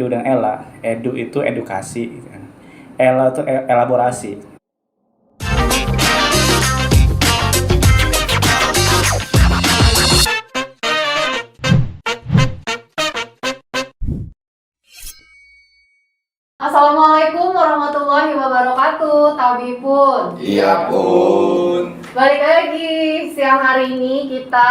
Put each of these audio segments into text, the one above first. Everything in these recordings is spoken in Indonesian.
Edu dan Ela. Edu itu edukasi, gitu kan. Ela itu elaborasi. Assalamualaikum warahmatullahi wabarakatuh, Tabipun. Iya pun. Balik lagi siang hari ini kita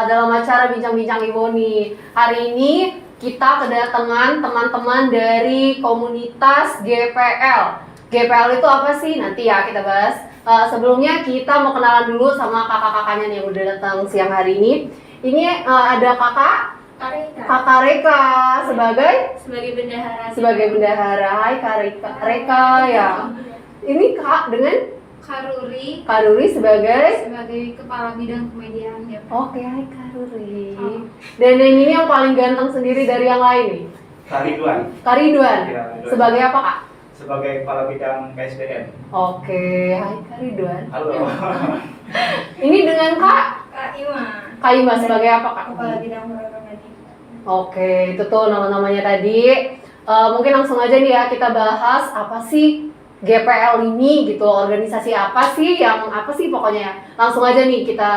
dalam acara Bincang-Bincang Ibu nih. Hari ini kita kedatangan teman-teman dari komunitas GPL. GPL itu apa sih? Nanti ya kita bahas. Sebelumnya kita mau kenalan dulu sama kakak-kakaknya nih yang udah datang siang hari ini. Ini ada Kakak Reka sebagai bendahara. Hai Kak Reka ya. Ini Kak dengan Kak Ruri sebagai kepala bidang kemediaan ya. Oke, hai Kak Ruri. Dan yang ini yang paling ganteng sendiri dari yang lain nih. Kak Ridwan. Sebagai apa Kak? Sebagai kepala bidang KSDM. Oke, hai Kak Ridwan. Halo. Ini dengan Kak Kak Ima sebagai apa Kak? kepala bidang pendidikan. Oke, itu tuh nama-namanya tadi. Mungkin langsung aja nih ya kita bahas apa sih GPL ini gitu, organisasi apa sih pokoknya ya. Langsung aja nih kita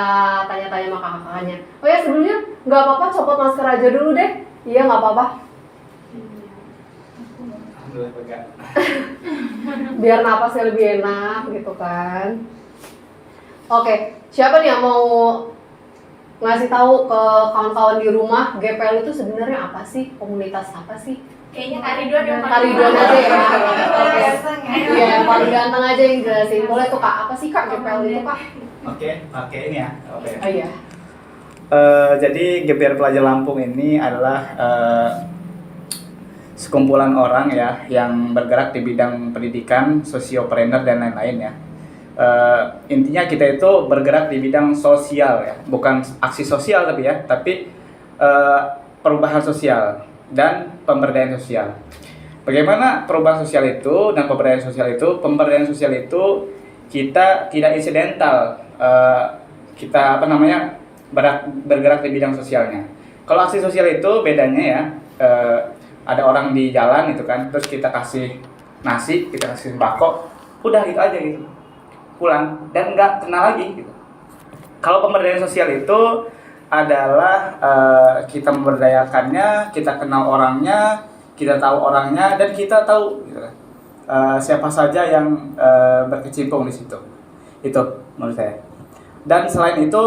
tanya-tanya sama kakak-kakaknya. Oh ya sebelumnya nggak apa-apa copot masker aja dulu deh. Iya nggak apa-apa. Biar napasnya lebih enak gitu kan. Oke, siapa nih yang mau ngasih tahu ke kawan-kawan di rumah GPL itu sebenarnya apa sih? Komunitas apa sih? Kayaknya Kak Ridwan yang Kak Ridwan aja ya. Oke. ganteng ya. Iya, yang paling ganteng aja yang jelasin. Boleh tuh Kak, apa sih Kak GPL itu Kak? Oke, ini ya. Oke. Oh iya. Jadi GPR Pelajar Lampung ini adalah sekumpulan orang ya yang bergerak di bidang pendidikan, sosiopreneur dan lain-lain ya. Intinya kita itu bergerak di bidang sosial ya, bukan aksi sosial tapi perubahan sosial dan pemberdayaan sosial. Bagaimana perubahan sosial itu dan pemberdayaan sosial itu? Pemberdayaan sosial itu kita tidak insidental, kita bergerak di bidang sosialnya. Kalau aksi sosial itu bedanya ya, ada orang di jalan gitu kan, terus kita kasih nasi, kita kasih sembako, udah gitu aja gitu, pulang dan nggak kenal lagi gitu. Kalau pemberdayaan sosial itu adalah kita memberdayakannya, kita kenal orangnya, kita tahu orangnya dan kita tahu gitu, siapa saja yang berkecimpung di situ. Itu menurut saya. Dan selain itu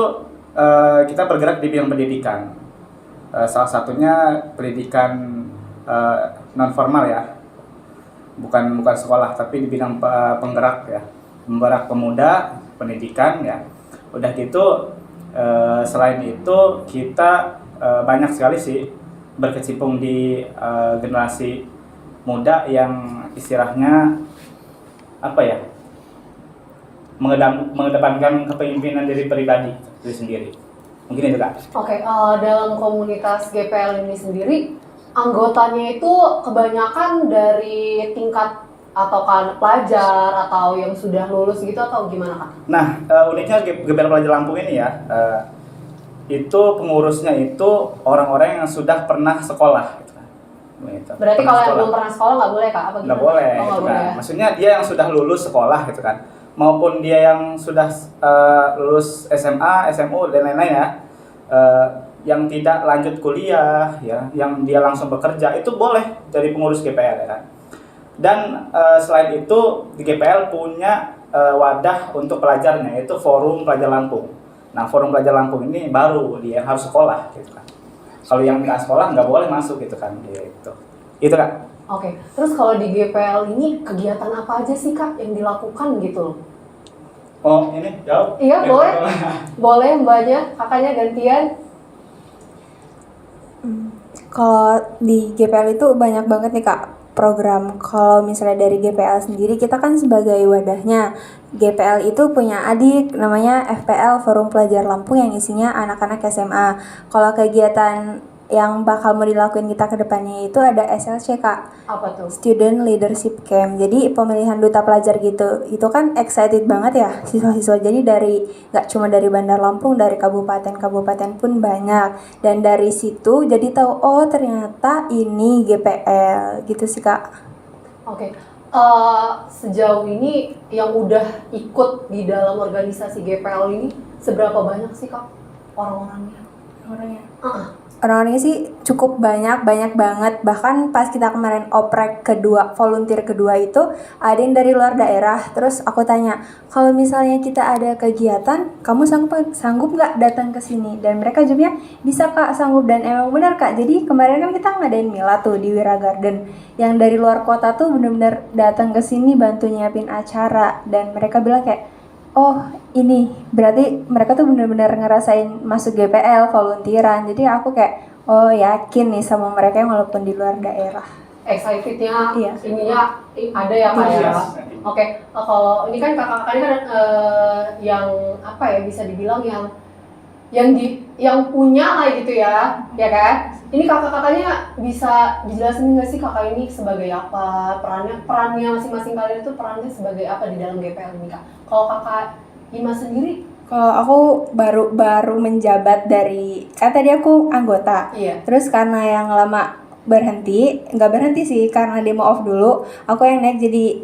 kita bergerak di bidang pendidikan. Salah satunya pendidikan non formal ya, bukan sekolah tapi di bidang penggerak ya, penggerak pemuda pendidikan ya. Udah gitu selain itu kita banyak sekali sih berkecimpung di generasi muda yang istilahnya apa ya, mengedepankan kepemimpinan diri pribadi itu sendiri. Mungkin itu Kak. Oke, dalam komunitas GPL ini sendiri anggotanya itu kebanyakan dari tingkat atau kan pelajar atau yang sudah lulus gitu atau gimana Kak? Nah, uniknya GPL Pelajar Lampung ini ya, itu pengurusnya itu orang-orang yang sudah pernah sekolah. Gitu. Berarti kalau yang belum pernah sekolah nggak boleh Kak? Apa nggak boleh. Oh, nggak gitu boleh. Kan. Maksudnya dia yang sudah lulus sekolah gitu kan, maupun dia yang sudah lulus SMA, SMU dan lain-lain ya, yang tidak lanjut kuliah ya, yang dia langsung bekerja itu boleh jadi pengurus GPL ya kan. Dan selain itu di GPL punya wadah untuk pelajarnya, yaitu Forum Pelajar Lampung. Nah, Forum Pelajar Lampung ini baru dia harus sekolah gitu kan. Kalau yang nggak sekolah nggak boleh masuk gitu kan. Gitu. Itu Kak. Oke, terus kalau di GPL ini kegiatan apa aja sih Kak yang dilakukan gitu? Oh, ini jawab? Iya, boleh. Boleh mbaknya, kakaknya gantian. Kalau di GPL itu banyak banget nih Kak program. Kalau misalnya dari GPL sendiri, kita kan sebagai wadahnya. GPL itu punya adik namanya FPL, Forum Pelajar Lampung, yang isinya anak-anak SMA. Kalau kegiatan yang bakal mau dilakuin kita ke depannya itu ada SLC Kak, Apa tuh? Student Leadership Camp. Jadi pemilihan duta pelajar gitu, itu kan excited banget ya siswa-siswa. Jadi nggak cuma dari Bandar Lampung, dari kabupaten-kabupaten pun banyak. Dan dari situ jadi tahu oh ternyata ini GPL gitu sih Kak. Oke. Sejauh ini yang udah ikut di dalam organisasi GPL ini seberapa banyak sih Kak orang-orangnya? Orang-orangnya sih cukup banyak banget. Bahkan pas kita kemarin oprek kedua, volunteer kedua itu ada yang dari luar daerah. Terus aku tanya, kalau misalnya kita ada kegiatan, kamu sanggup nggak datang ke sini? Dan mereka jawabnya bisa Kak, sanggup. Dan emang benar Kak. Jadi kemarin kan kita ngadain Mila tuh di Wira Garden. Yang dari luar kota tuh benar-benar datang ke sini bantu nyiapin acara. Dan mereka bilang kayak, oh ini berarti mereka tuh benar-benar ngerasain masuk GPL volunteeran. Jadi aku kayak oh yakin nih sama mereka yang walaupun di luar daerah. Excitednya, Iya. ininya ada ya Kak ya. Yes. Oke, kalau ini kan kakak-kakak ini kan yang apa ya bisa dibilang yang punya lah gitu ya kan? Ini kakak-kakaknya bisa dijelasin nggak sih kakak ini sebagai apa perannya masing-masing kalian itu perannya sebagai apa di dalam GPL ini Kak? Kalau kakak Ima sendiri? Kalau aku baru menjabat dari kan tadi aku anggota. Iya. Terus karena yang lama nggak berhenti sih karena demo off dulu. Aku yang naik jadi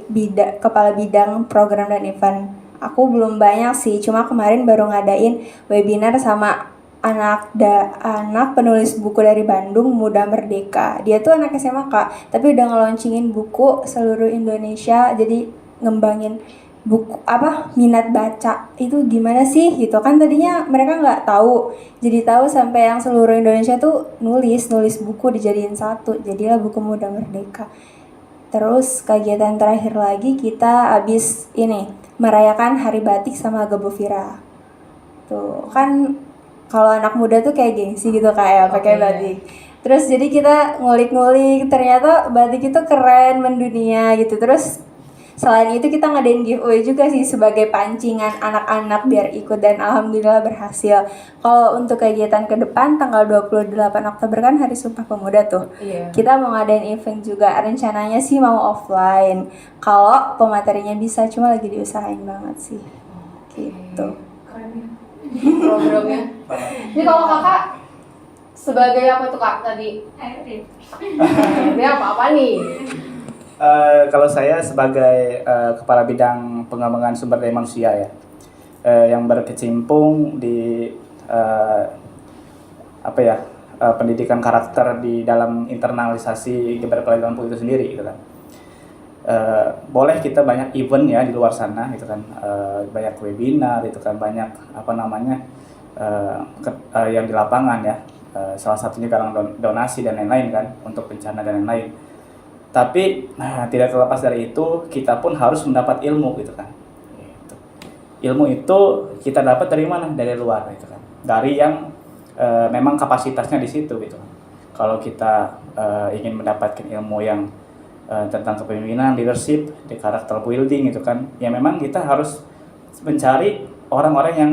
kepala bidang program dan event. Aku belum banyak sih, cuma kemarin baru ngadain webinar sama anak penulis buku dari Bandung, Muda Merdeka. Dia tuh anak SMA Kak, tapi udah nge-launchingin buku seluruh Indonesia. Jadi ngembangin buku minat baca itu gimana sih gitu kan, tadinya mereka nggak tahu, jadi tahu sampai yang seluruh Indonesia tuh nulis buku dijadiin satu, jadilah buku Muda Merdeka. Terus kegiatan terakhir lagi kita abis ini merayakan Hari Batik sama Gebovira. Tuh kan kalau anak muda tuh kayak gengsi gitu kayak pakai batik. Terus jadi kita ngulik-ngulik, ternyata batik itu keren mendunia gitu. Terus selain itu kita ngadain giveaway juga sih sebagai pancingan anak-anak biar ikut, dan alhamdulillah berhasil. Kalau untuk kegiatan ke depan tanggal 28 Oktober kan Hari Sumpah Pemuda tuh. Iya. Kita mau ngadain event juga, rencananya sih mau offline. Kalau pematerinya bisa, cuma lagi diusahain banget sih. Gitu. Keren ya programnya. Ini kalau kakak sebagai apa tuh Kak tadi? Dia apa nih? Kalau saya sebagai kepala bidang pengembangan sumber daya manusia ya, yang berkecimpung di pendidikan karakter di dalam internalisasi GPL Lampung itu sendiri gitu kan. Boleh kita banyak event ya di luar sana gitu kan, banyak webinar itu kan, banyak yang di lapangan ya, salah satunya galang donasi dan lain-lain kan untuk bencana dan lain-lain. Tapi tidak terlepas dari itu, kita pun harus mendapat ilmu gitu kan. Gitu. Ilmu itu kita dapat dari mana? Dari luar gitu kan. Dari yang memang kapasitasnya di situ gitu kan. Kalau kita ingin mendapatkan ilmu yang tentang kepemimpinan, leadership, di karakter building gitu kan, ya memang kita harus mencari orang-orang yang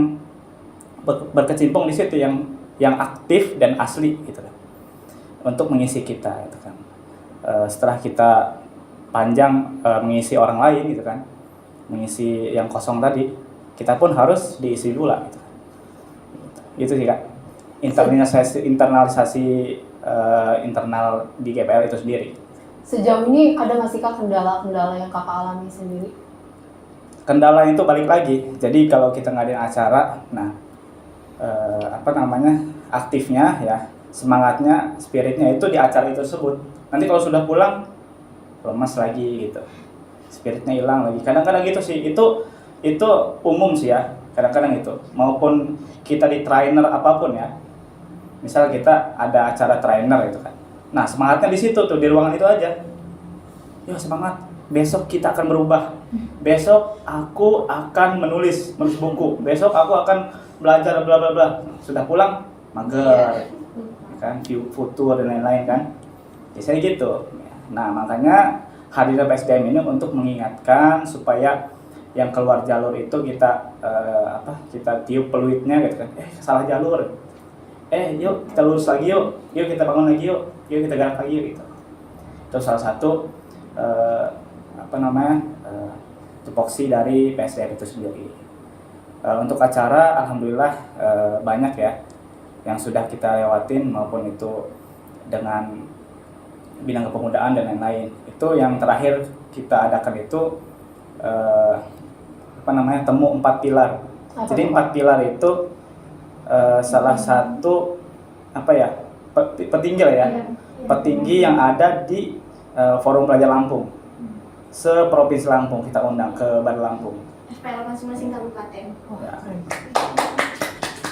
berkecimpung di situ, yang aktif dan asli gitu kan, untuk mengisi kita gitu kan. Setelah kita panjang mengisi orang lain gitu kan, mengisi yang kosong tadi, kita pun harus diisi dulu lah gitu. Gitu sih Kak, internalisasi internal di GPL itu sendiri. Sejauh ini ada nggak sih Kak kendala-kendala yang kakak alami sendiri? Kendala itu balik lagi, jadi kalau kita ngadain acara, nah aktifnya ya, semangatnya, spiritnya itu di acara itu tersebut. Nanti kalau sudah pulang lemas lagi gitu, spiritnya hilang lagi. Kadang-kadang gitu sih, itu umum sih ya. Kadang-kadang itu, maupun kita di trainer apapun ya. Misal kita ada acara trainer gitu kan. Nah semangatnya di situ tuh, di ruangan itu aja. Ya semangat, besok kita akan berubah. Besok aku akan menulis buku. Besok aku akan belajar bla bla bla. Sudah pulang mager, kan, futur dan lain-lain kan. Biasanya gitu. Nah makanya hadirnya PSDM ini untuk mengingatkan supaya yang keluar jalur itu kita kita tiup peluitnya gitu kan. Salah jalur. yuk kita lurus lagi yuk kita bangun lagi yuk kita gerak lagi yuk gitu. Itu salah satu tupoksi dari PSDM itu sendiri. Untuk acara alhamdulillah banyak ya yang sudah kita lewatin, maupun itu dengan bidang kepemudaan dan lain-lain. Itu yang terakhir kita adakan itu temu 4 pilar. Jadi 4 pilar itu salah satu petinggi lah ya, petinggi yang ada di Forum Pelajar Lampung, se-Provinsi Lampung kita undang ke Bandar Lampung. FPL masing-masing kabupaten. Ya.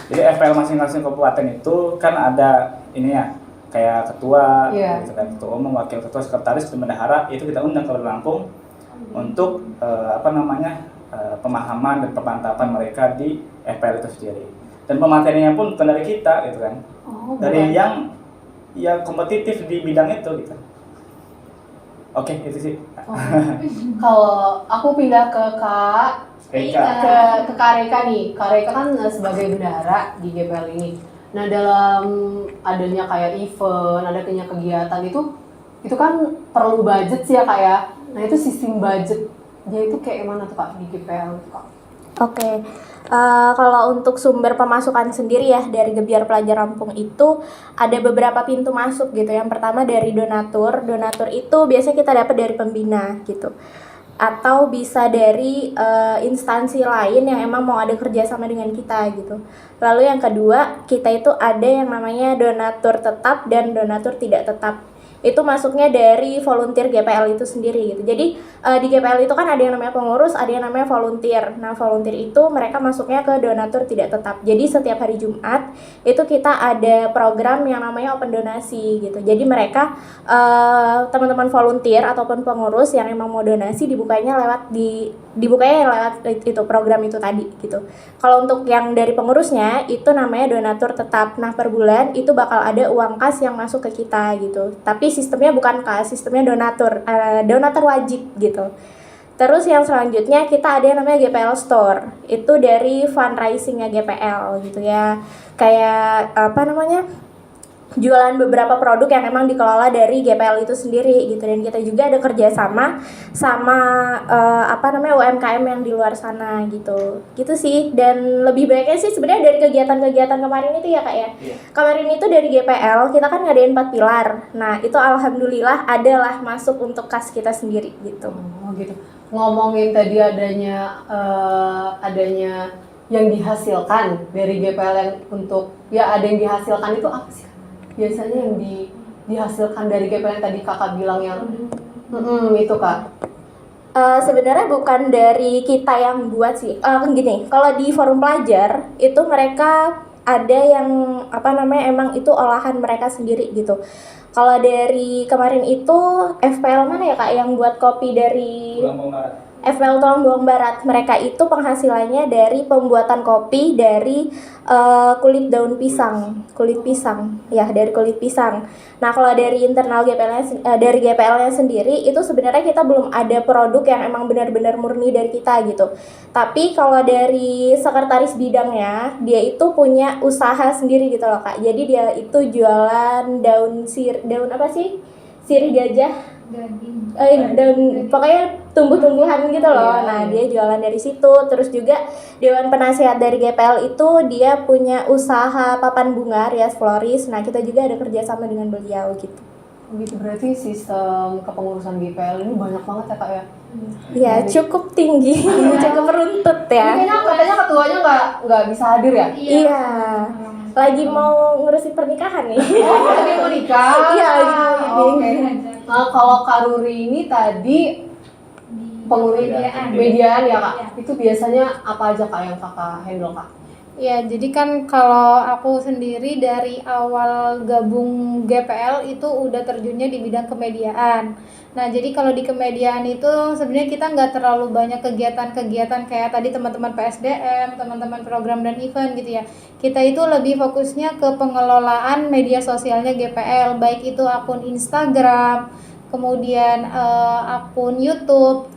Jadi FPL masing-masing kabupaten itu kan ada ini ya, kayak ketua, gitu kan, ketua umum, wakil ketua, sekretaris, bendahara, itu kita undang ke Bandar Lampung untuk pemahaman dan pemantapan mereka di FPL itu sendiri. Dan pematerinya pun bukan dari kita gitu kan, dari yang ya kompetitif di bidang itu gitu. Oke, itu sih. Kalau aku pindah ke Kak Reka. ke Kak Reka nih. Kak Reka kan sebagai bendahara di GPL ini. Nah, dalam adanya kayak event, adanya kegiatan itu kan perlu budget sih ya Kak ya. Nah, itu sistem budgetnya itu kayak gimana tuh Kak di GPL itu Kak? Oke, kalau untuk sumber pemasukan sendiri ya dari Gebiar Pelajar Lampung itu ada beberapa pintu masuk gitu. Yang pertama dari donatur. Donatur itu biasanya kita dapat dari pembina gitu, atau bisa dari instansi lain yang emang mau ada kerjasama dengan kita gitu. Lalu yang kedua, kita itu ada yang namanya donatur tetap dan donatur tidak tetap. Itu masuknya dari volunteer GPL itu sendiri gitu. Jadi di GPL itu kan ada yang namanya pengurus, ada yang namanya volunteer. Nah, volunteer itu mereka masuknya ke donatur tidak tetap. Jadi setiap hari Jumat itu kita ada program yang namanya open donasi gitu. Jadi mereka teman-teman volunteer ataupun pengurus yang emang mau donasi dibukanya lewat itu program itu tadi gitu. Kalau untuk yang dari pengurusnya itu namanya donatur tetap. Nah, per bulan itu bakal ada uang kas yang masuk ke kita gitu. Tapi sistemnya bukan kas, sistemnya donatur wajib gitu. Terus yang selanjutnya kita ada yang namanya GPL Store. Itu dari fundraisingnya GPL gitu ya. Kayak jualan beberapa produk yang emang dikelola dari GPL itu sendiri gitu. Dan kita juga ada kerjasama sama UMKM yang di luar sana gitu sih. Dan lebih baiknya sih sebenarnya dari kegiatan-kegiatan kemarin itu ya Kak ya. Kemarin itu dari GPL kita kan ngadain 4 pilar. Nah itu alhamdulillah adalah masuk untuk kas kita sendiri gitu. Gitu. Ngomongin tadi adanya yang dihasilkan dari GPL yang untuk ada yang dihasilkan itu apa sih? Biasanya yang dihasilkan dari GPL yang tadi kakak bilang yang itu Kak. Sebenarnya bukan dari kita yang buat sih. Gini, kalau di forum pelajar itu mereka ada yang emang itu olahan mereka sendiri gitu. Kalau dari kemarin itu FPL mana ya Kak yang buat kopi dari FPL Tulang Bawang Barat. Mereka itu penghasilannya dari pembuatan kopi dari kulit pisang ya, dari kulit pisang. Nah kalau dari internal dari GPL-nya sendiri itu sebenarnya kita belum ada produk yang emang benar-benar murni dari kita gitu. Tapi kalau dari sekretaris bidangnya, dia itu punya usaha sendiri gitu loh Kak. Jadi dia itu jualan daun sirih gajah. Daun pokoknya tumbuh-tumbuhan gitu loh. Nah dia jualan dari situ. Terus juga Dewan Penasihat dari GPL itu dia punya usaha papan bunga rias floris. Nah kita juga ada kerjasama dengan beliau gitu. Gitu berarti sistem kepengurusan GPL ini banyak banget ya Kak ya? Ya cukup tinggi, cukup runtut ya. Kayaknya katanya ketuanya nggak bisa hadir ya? Iya. Lagi mau ngurusin pernikahan nih. Lagi mau nikah? Iya lagi mau Oke. Nah kalau Kak Ruri ini tadi pengurus mediaan ya Kak? Itu biasanya apa aja Kak yang Kakak handle Kak? Ya, jadi kan kalau aku sendiri dari awal gabung GPL itu udah terjunnya di bidang kemediaan. Nah, jadi kalau di kemediaan itu sebenarnya kita nggak terlalu banyak kegiatan-kegiatan kayak tadi teman-teman PSDM, teman-teman program dan event gitu ya. Kita itu lebih fokusnya ke pengelolaan media sosialnya GPL, baik itu akun Instagram, kemudian akun YouTube,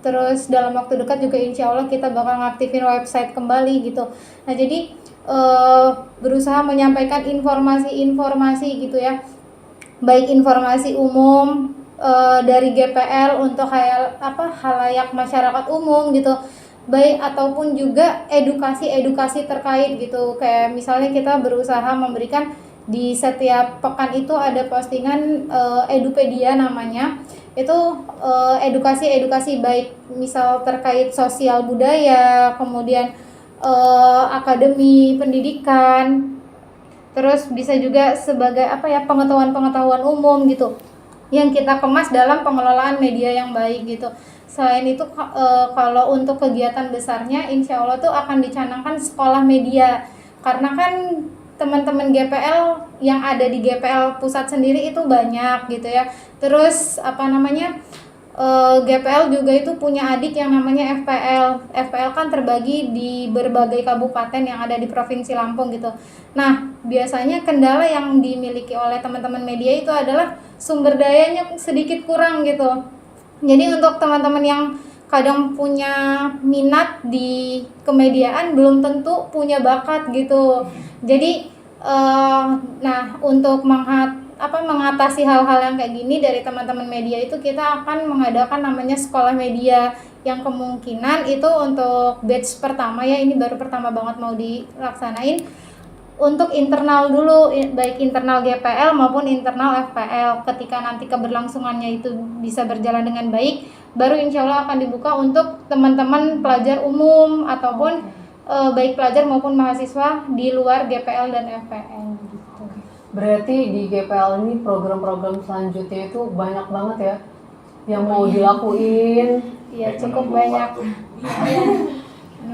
terus dalam waktu dekat juga insya Allah kita bakal ngaktifin website kembali gitu. Nah jadi berusaha menyampaikan informasi-informasi gitu ya, baik informasi umum dari GPL untuk halayak masyarakat umum gitu, baik ataupun juga edukasi terkait gitu. Kayak misalnya kita berusaha memberikan di setiap pekan itu ada postingan Edupedia namanya, itu edukasi baik misal terkait sosial budaya, kemudian akademi pendidikan, terus bisa juga sebagai pengetahuan umum gitu yang kita kemas dalam pengelolaan media yang baik gitu. Selain itu kalau untuk kegiatan besarnya insya Allah tuh akan dicanangkan sekolah media, karena kan teman-teman GPL yang ada di GPL pusat sendiri itu banyak gitu ya. Terus GPL juga itu punya adik yang namanya FPL. FPL kan terbagi di berbagai kabupaten yang ada di Provinsi Lampung gitu. Nah, biasanya kendala yang dimiliki oleh teman-teman media itu adalah sumber dayanya sedikit kurang gitu. Jadi untuk teman-teman yang kadang punya minat di kemediaan belum tentu punya bakat gitu. Jadi untuk mengatasi hal-hal yang kayak gini dari teman-teman media itu kita akan mengadakan namanya sekolah media yang kemungkinan itu untuk batch pertama ya, ini baru pertama banget mau dilaksanain untuk internal dulu, baik internal GPL maupun internal FPL. Ketika nanti keberlangsungannya itu bisa berjalan dengan baik, baru insya Allah akan dibuka untuk teman-teman pelajar umum ataupun baik pelajar maupun mahasiswa di luar GPL dan FPL gitu. Berarti di GPL ini program-program selanjutnya itu banyak banget ya yang mau dilakuin. Iya, cukup banyak.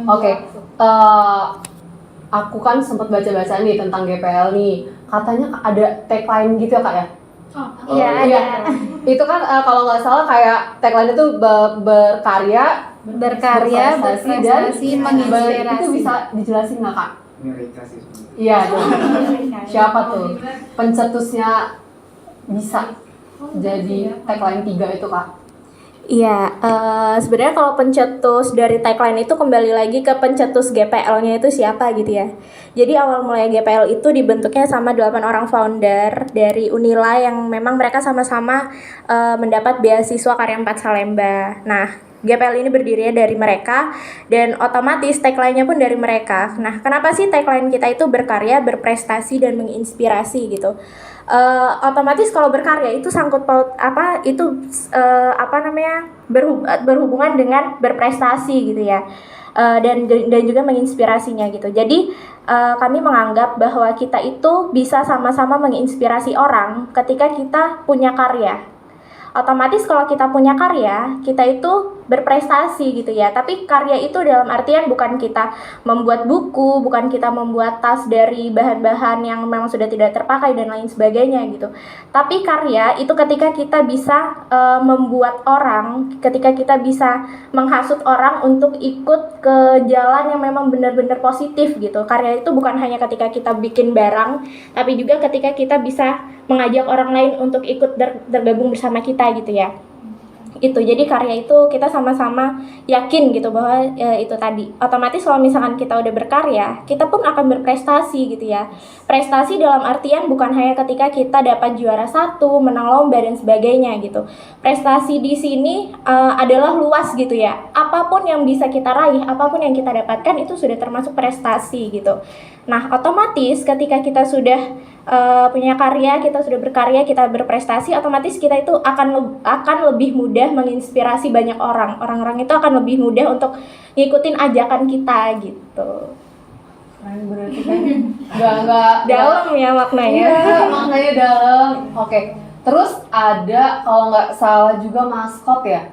Oke. Aku kan sempat baca-baca nih tentang GPL nih. Katanya ada tagline gitu ya Kak ya? Iya, ada. Itu kan kalau nggak salah kayak tagline itu berkarya, berprestasi, menginspirasi. Itu bisa dijelasin nggak Kak? Ini Rika sih sebenarnya. Iya dong. Siapa tuh pencetusnya bisa jadi tagline 3 itu Kak? Iya, sebenarnya kalau pencetus dari tagline itu kembali lagi ke pencetus GPL-nya itu siapa gitu ya. Jadi awal mulai GPL itu dibentuknya sama 8 orang founder dari Unila yang memang mereka sama-sama mendapat beasiswa Karya 4 Salemba. Nah, GPL ini berdirinya dari mereka dan otomatis tagline-nya pun dari mereka. Nah, kenapa sih tagline kita itu berkarya, berprestasi dan menginspirasi gitu? Otomatis kalau berkarya itu sangkut paut berhubungan dengan berprestasi gitu ya, dan juga menginspirasinya gitu. Jadi kami menganggap bahwa kita itu bisa sama-sama menginspirasi orang ketika kita punya karya. Otomatis kalau kita punya karya, kita itu berprestasi gitu ya. Tapi karya itu dalam artian bukan kita membuat buku, bukan kita membuat tas dari bahan-bahan yang memang sudah tidak terpakai dan lain sebagainya gitu. Tapi karya itu ketika kita bisa membuat orang, ketika kita bisa menghasut orang untuk ikut ke jalan yang memang benar-benar positif gitu. Karya itu bukan hanya ketika kita bikin barang, tapi juga ketika kita bisa mengajak orang lain untuk ikut tergabung bersama kita gitu ya. Itu jadi karya itu kita sama-sama yakin gitu bahwa itu tadi otomatis kalau misalkan kita udah berkarya, kita pun akan berprestasi gitu ya. Prestasi dalam artian bukan hanya ketika kita dapat juara 1, menang lomba dan sebagainya gitu. Prestasi di sini adalah luas gitu ya. Apapun yang bisa kita raih, apapun yang kita dapatkan itu sudah termasuk prestasi gitu. Nah, otomatis ketika kita sudah punya karya, kita sudah berkarya, kita berprestasi, otomatis kita itu akan lebih mudah menginspirasi banyak orang. Orang-orang itu akan lebih mudah untuk ngikutin ajakan kita gitu. Berarti kan nggak dalam ya maknanya. Iya, maknanya dalam. Oke. Terus ada kalau nggak salah juga maskot ya?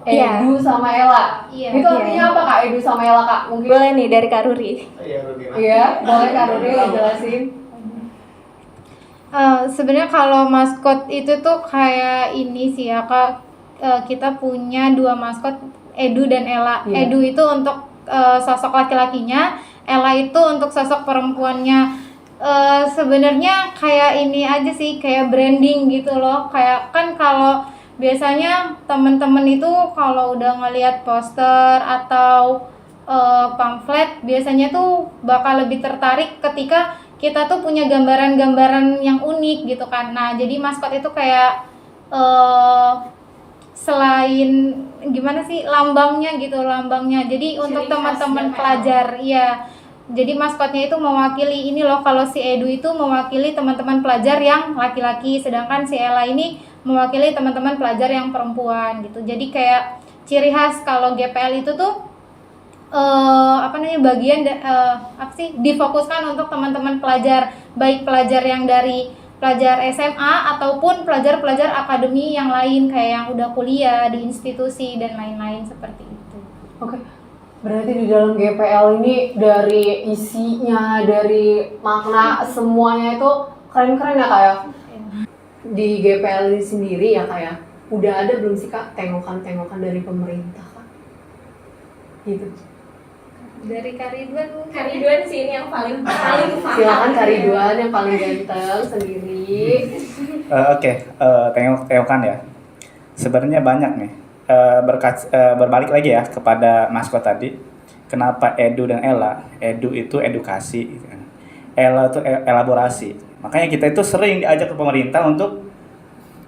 Iya. Edu sama Ella. Iya. Itu artinya apa Kak? Edu sama Ella Kak? Mungkin. Boleh nih dari Kak Ruri. Iya, boleh Kak Ruri jelasin. Sebenarnya kalau maskot itu tuh kayak ini sih ya Kak, kita punya 2 maskot, Edu dan Ella. Yeah. Edu itu untuk sosok laki-lakinya, Ella itu untuk sosok perempuannya. Sebenarnya kayak ini aja sih, kayak branding gitu loh. Kayak kan kalau biasanya temen-temen itu kalau udah ngelihat poster atau pamflet, biasanya tuh bakal lebih tertarik ketika kita tuh punya gambaran-gambaran yang unik gitu kan. Nah, jadi maskot itu kayak selain gimana sih lambangnya gitu, lambangnya. Jadi untuk teman-teman pelajar, iya. Jadi maskotnya itu mewakili ini loh, kalau si Edu itu mewakili teman-teman pelajar yang laki-laki, sedangkan si Ella ini mewakili teman-teman pelajar yang perempuan gitu. Jadi kayak ciri khas kalau GPL itu tuh bagian difokuskan untuk teman-teman pelajar, baik pelajar yang dari pelajar SMA ataupun pelajar-pelajar akademi yang lain kayak yang udah kuliah di institusi dan lain-lain seperti itu. Oke. Berarti di dalam GPL ini dari isinya, dari makna semuanya itu keren-keren ya Kak ya. Di GPL ini sendiri ya Kak ya, udah ada belum sih Kak tengokan-tengokan dari pemerintah Kak? Gitu. Dari Kariduan Kariduan sih ini yang paling paham. Silakan Kariduan yang paling ganteng sendiri. Tengokan ya. Sebenarnya banyak nih. Berbalik lagi ya kepada maskot tadi. Kenapa Edu dan Ella? Edu itu edukasi, gitu kan. Ella itu elaborasi. Makanya kita itu sering diajak ke pemerintah untuk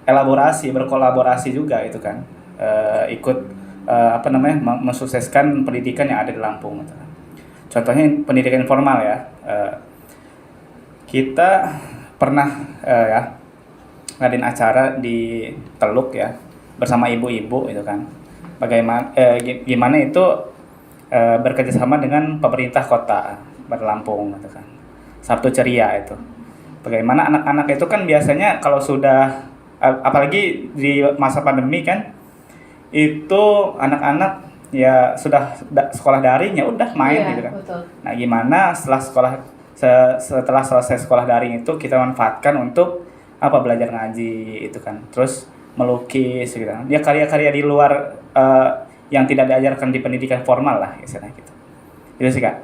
elaborasi, berkolaborasi juga itu kan. Mensukseskan pendidikan yang ada di Lampung gitu kan. Contohnya pendidikan formal ya. Kita pernah ngadain acara di Teluk ya bersama ibu-ibu itu kan. Gimana itu bekerjasama dengan pemerintah kota Lampung gitu kan. Sabtu Ceria itu. Bagaimana anak-anak itu kan biasanya kalau sudah apalagi di masa pandemi kan, itu anak-anak ya sudah sekolah daring ya udah main gitu kan. Betul. Nah, gimana setelah selesai sekolah daring itu kita manfaatkan untuk belajar ngaji itu kan. Terus melukis gitu kan. Ya karya-karya di luar yang tidak diajarkan di pendidikan formal lah istilahnya gitu. Itu sih Kak.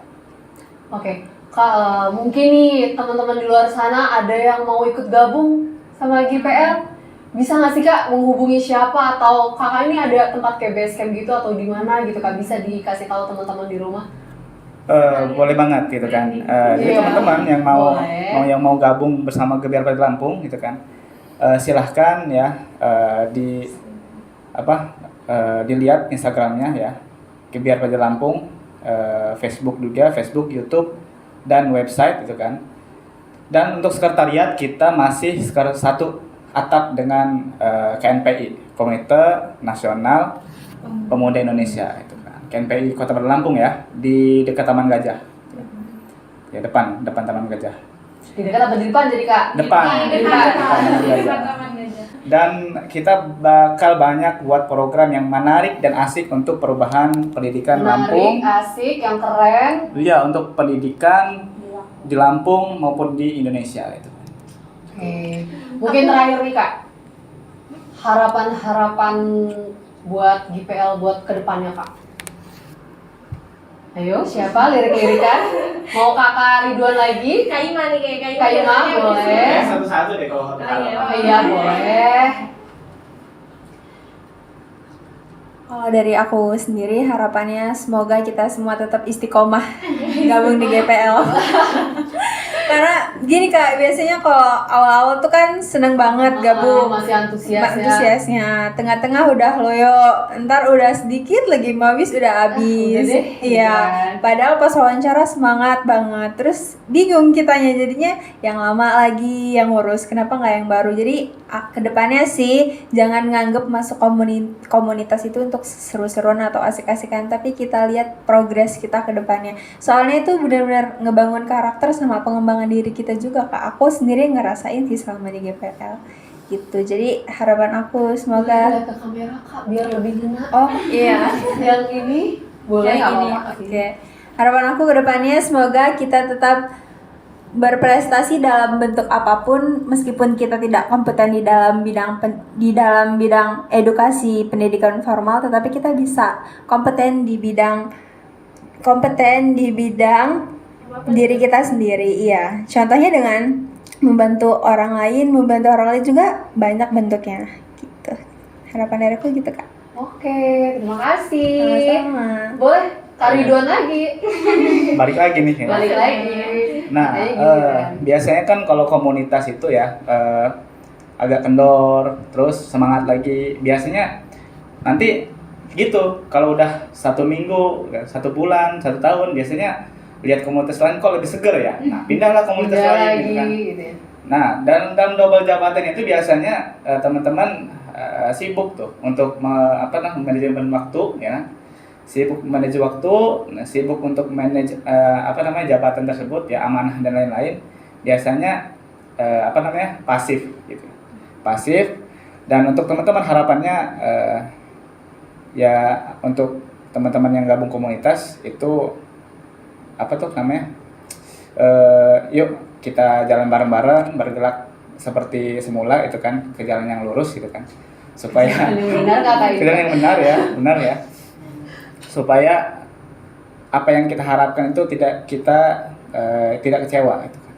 Oke. Kak, mungkin nih teman-teman di luar sana ada yang mau ikut gabung sama GPL. Bisa nggak sih Kak menghubungi siapa, atau Kakak ini ada tempat kayak base camp gitu atau di mana gitu Kak, bisa dikasih tahu teman-teman di rumah? Boleh banget gitu kan. Jadi teman-teman yang mau gabung bersama Gebiar Pelajar Lampung gitu kan, silahkan ya dilihat Instagramnya ya, Gebiar Pelajar Lampung, Facebook juga, Facebook, YouTube, dan website gitu kan. Dan untuk sekretariat kita masih satu atap dengan KNPI, Komite Nasional Pemuda Indonesia itu kan. KNPI Kota Lampung ya, di dekat Taman Gajah. Ya depan Taman Gajah. Di dekat apa di depan jadi Kak? Depan Taman Gajah. Dan kita bakal banyak buat program yang menarik dan asik untuk perubahan pendidikan Lampung. Menarik, asik, yang keren. Iya, untuk pendidikan di Lampung maupun di Indonesia itu. Oke. Mungkin terakhir nih Kak, harapan-harapan buat GPL buat kedepannya Kak. Ayo, siapa lirik-lirikan? Mau Kakak Ridwan lagi? Kak Ima nih, kayak Kak Ima, boleh. Satu-satu deh kalau Iya, boleh. Kalau dari aku sendiri harapannya semoga kita semua tetap istiqomah gabung di GPL. Karena gini Kak, biasanya kalau awal-awal tuh kan seneng banget gabung, Masih antusias ya. antusiasnya, tengah-tengah udah loyo, ntar udah sedikit lagi mabis udah habis. Udah deh, Iya, kan. padahal pas wawancara semangat banget, terus bingung kitanya jadinya yang lama lagi yang ngurus, kenapa nggak yang baru. Jadi kedepannya sih jangan nganggep masuk komunitas itu untuk seru-seruan atau asik-asikan, tapi kita lihat progres kita ke depannya. Soalnya itu benar-benar ngebangun karakter sama pengembangan diri kita juga Kak. Aku sendiri ngerasain sih selama di GPL gitu. Jadi harapan aku semoga Lihat ke kamera Kak, biar lebih ngena. oh iya Yang ini boleh yang ini. apa-apa. Oke. Harapan aku ke depannya semoga kita tetap berprestasi dalam bentuk apapun, meskipun kita tidak kompeten di dalam bidang edukasi pendidikan formal, tetapi kita bisa kompeten di bidang diri kita sendiri. Iya, contohnya dengan membantu orang lain juga banyak bentuknya gitu. Harapan dari aku gitu Kak. Oke, terima kasih. Sama-sama. Boleh Kak Ridwan lagi. Balik lagi nih ya. Balik lagi. Nah, Kayak gitu kan. biasanya kan kalau komunitas itu ya agak kendor, terus semangat lagi. Biasanya nanti gitu, kalau udah 1 minggu, 1 bulan, 1 tahun, biasanya lihat komunitas lain kok lebih seger ya. Nah, pindahlah komunitas Pindah lain lagi gitu kan. gitu ya. Nah, dan dalam double jabatan itu biasanya teman-teman sibuk tuh untuk manajemen waktu ya. Sibuk manage waktu, sibuk untuk manage jabatan tersebut ya, amanah dan lain-lain. Biasanya pasif gitu. Pasif. Dan untuk teman-teman harapannya ya untuk teman-teman yang gabung komunitas itu yuk kita jalan bareng-bareng, bergerak seperti semula itu kan, ke jalan yang lurus gitu kan, supaya Yang benar nggak Kak ke jalan yang benar ya, supaya apa yang kita harapkan itu tidak kecewa gitu kan.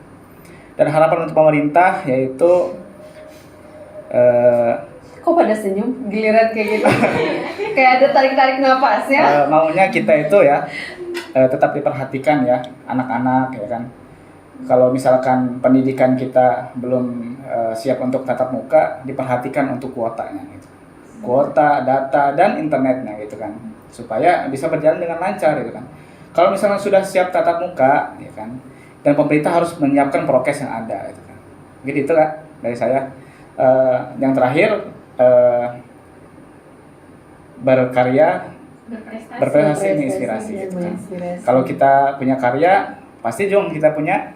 Dan harapan untuk pemerintah yaitu Kok pada senyum giliran kayak gitu? Kayak ada tarik-tarik napas ya. maunya kita itu ya tetap diperhatikan ya anak-anak ya kan. Kalau misalkan pendidikan kita belum siap untuk tatap muka, diperhatikan untuk kuotanya gitu. Kuota, data, dan internetnya gitu kan, supaya bisa berjalan dengan lancar gitu kan. Kalau misalnya sudah siap tatap muka ya kan, dan pemerintah harus menyiapkan prokes yang ada gitu kan. Gitu Kak dari saya. Yang terakhir berkarya, berprestasi, menginspirasi gitu kan. Kalau kita punya karya, pasti juga kita punya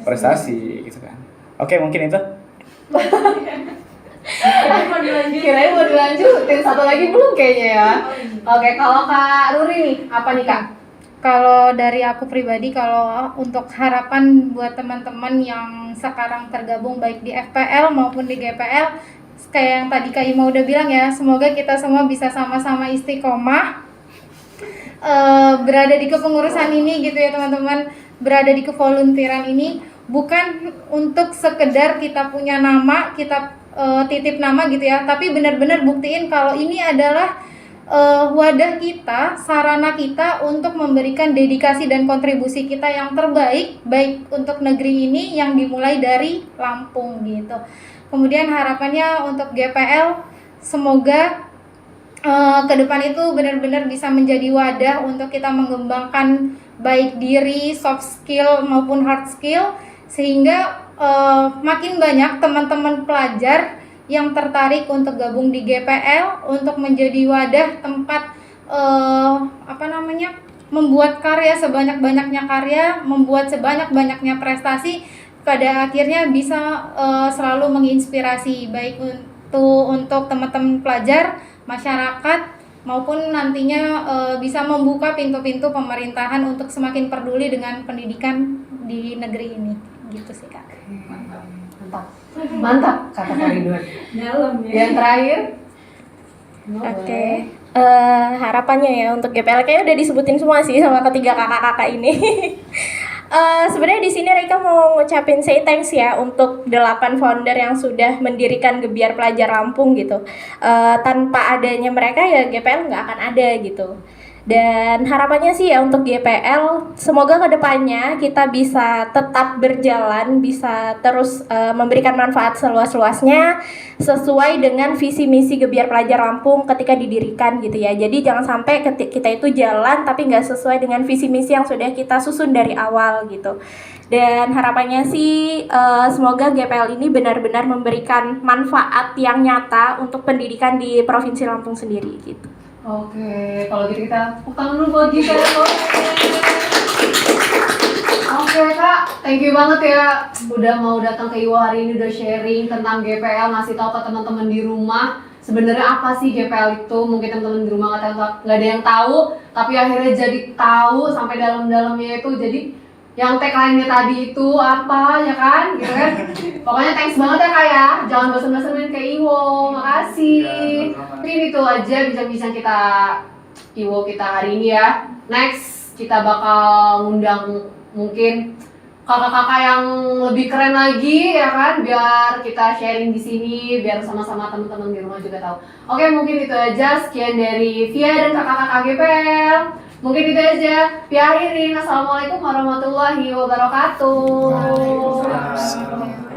prestasi gitu kan. Oke, mungkin itu. Kirain mau dilanjutin, satu lagi belum kayaknya ya. Oke, kalau Kak Ruri nih, apa nih Kak? Kalau dari aku pribadi, kalau untuk harapan buat teman-teman yang sekarang tergabung baik di FPL maupun di GPL, kayak yang tadi Kak Ima udah bilang ya, semoga kita semua bisa sama-sama istiqomah berada di kepengurusan ini gitu ya teman-teman, berada di kevoluntiran ini, bukan untuk sekedar kita punya nama, kita titip nama gitu ya, tapi benar-benar buktiin kalau ini adalah wadah kita, sarana kita untuk memberikan dedikasi dan kontribusi kita yang terbaik baik untuk negeri ini yang dimulai dari Lampung gitu. Kemudian harapannya untuk GPL semoga ke depan itu benar-benar bisa menjadi wadah untuk kita mengembangkan baik diri, soft skill maupun hard skill, sehingga makin banyak teman-teman pelajar yang tertarik untuk gabung di GPL untuk menjadi wadah tempat membuat karya sebanyak-banyaknya karya, membuat sebanyak-banyaknya prestasi, pada akhirnya bisa selalu menginspirasi baik untuk teman-teman pelajar, masyarakat, maupun nantinya bisa membuka pintu-pintu pemerintahan untuk semakin peduli dengan pendidikan di negeri ini. Gitu sih Kak. Mantap kata Kak Ridwan. Dalam ya. Yang terakhir. Oke. Harapannya ya untuk GPL kayaknya udah disebutin semua sih sama ketiga kakak-kakak ini. Sebenarnya di sini Rika mau ngucapin say thanks ya untuk 8 founder yang sudah mendirikan Gebiar Pelajar Lampung gitu. Tanpa adanya mereka ya GPL nggak akan ada gitu. Dan harapannya sih ya untuk GPL semoga kedepannya kita bisa tetap berjalan, bisa terus memberikan manfaat seluas-luasnya sesuai dengan visi misi Gebiar Pelajar Lampung ketika didirikan gitu ya. Jadi jangan sampai kita itu jalan tapi nggak sesuai dengan visi misi yang sudah kita susun dari awal gitu. Dan harapannya sih semoga GPL ini benar-benar memberikan manfaat yang nyata untuk pendidikan di Provinsi Lampung sendiri gitu. Oke, kalau gitu kita tepuk tangan dulu buat GPL. Oke Kak, thank you banget ya udah mau datang ke Iwo hari ini, udah sharing tentang GPL, ngasih tahu ke teman-teman di rumah sebenarnya apa sih GPL itu. Mungkin teman-teman di rumah nggak ada yang tahu, tapi akhirnya jadi tahu sampai dalam-dalamnya itu. Jadi yang tagline-nya tadi itu apa ya kan, gitu kan. Pokoknya thanks banget ya Kak ya, jangan bosan-bosan main ke Iwo, makasih. Mungkin itu aja bincang-bincang kita Iwo kita hari ini ya. Next kita bakal ngundang mungkin kakak-kakak yang lebih keren lagi ya kan, biar kita sharing di sini, biar sama-sama teman-teman di rumah juga tahu. Oke, mungkin itu aja, sekian dari Via dan kakak-kakak GPL. Mungkin itu aja. Akhirin. Assalamualaikum warahmatullahi wabarakatuh. Waalaikumsalam.